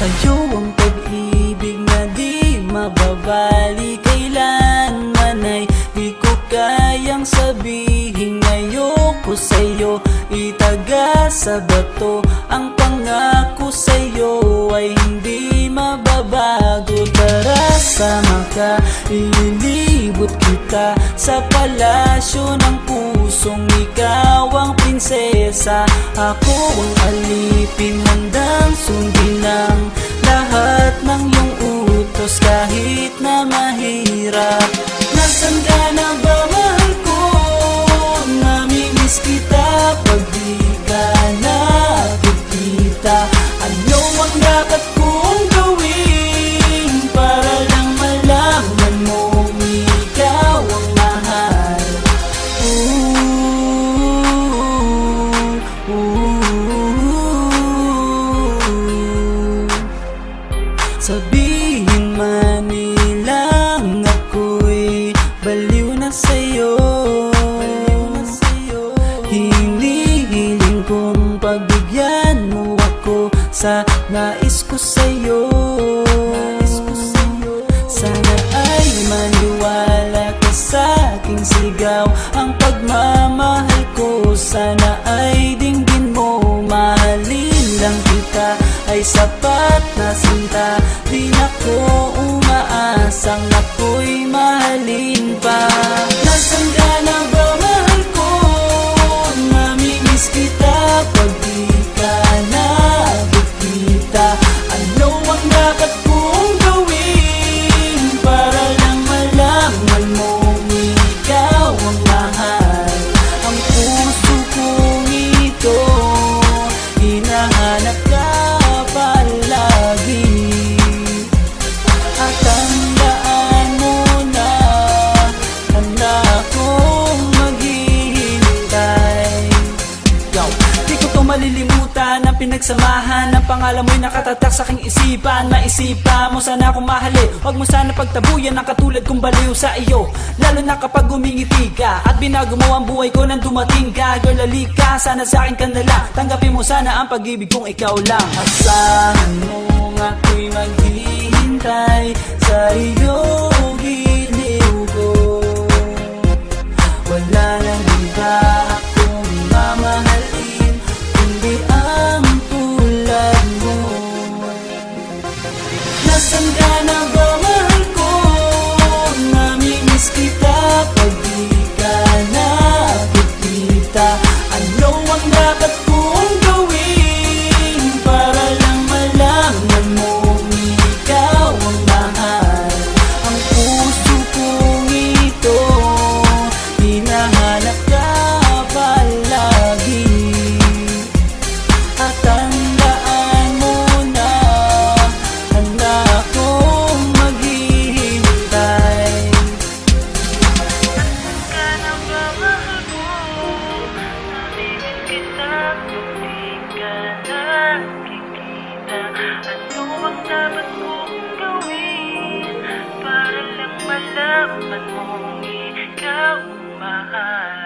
Sa'yo ang pag-ibig na di mababali, kailanman ay di ko kayang sabihin. Ayoko sa'yo itaga sa bato, ang pangako sa'yo ay hindi mababago. Tara, sama ka, ililibot kita sa palasyo ng pusong ikaw ang prinsesa. Ako ang alipin, handang sundin ang lahat ng iyong utos kahit na mahirap. Nasaan ka na ba, mahal ko? Namimiss kita pag di ka nakikita. Ano ang dapat kong gawin para lang malaman mong ikaw ang mahal? Sabihin man nilang ako'y baliw na sa'yo, hinihiling kong pagbigyan mo ako sa nais ko sa'yo. Sana ay maniwala ka sa aking sigaw, ang pagmamahal ko sana ay dinggin mo. Mahalin lang kita ay sapat na sinta, di na ko umaasang ako'y mahalin pa. Nasaan ka na ba, mahal ko? Namimiss kita pag di ka nakikita. Ano ang dapat kong gawin para lang malaman mong ikaw ang mahal? Ang puso kong ito hinahanap ka palagi, at tandaan mo na handa akong maghihintay. Di ko to malilimutan ang pinagsamahan, ang pangalan mo'y nakatatak sa aking isipan. Maisipan mo sana akong mahalin, huwag mo sana pagtabuyan ang katulad kong baliw sa iyo. Lalo na kapag umingiti ka at binago mo ang buhay ko nang dumating ka. Girl, halika, sana sa akin ka na lang, tanggapin mo sana ang pag-ibig kong ikaw lang. Asahan mo ako'y maghihintay sa iyong giliw ko. Wala nang iba akong mamahalin kundi ang tulad mo. Nasaan ka na ba, mahal ko? Namimiss kita pag di ka nakikita. Ano ang dapat kong gawin para lang malaman mong ikaw ang mahal? Ang puso kong ito hinahanap ka palagi, at tandaan mo na handa akong maghihintay. Nasaan ka na ba, mahal ko? Namimiss kita kung di ka nakikita. Ano ang dapat kong gawin para lang malaman mong ikaw ang mahal?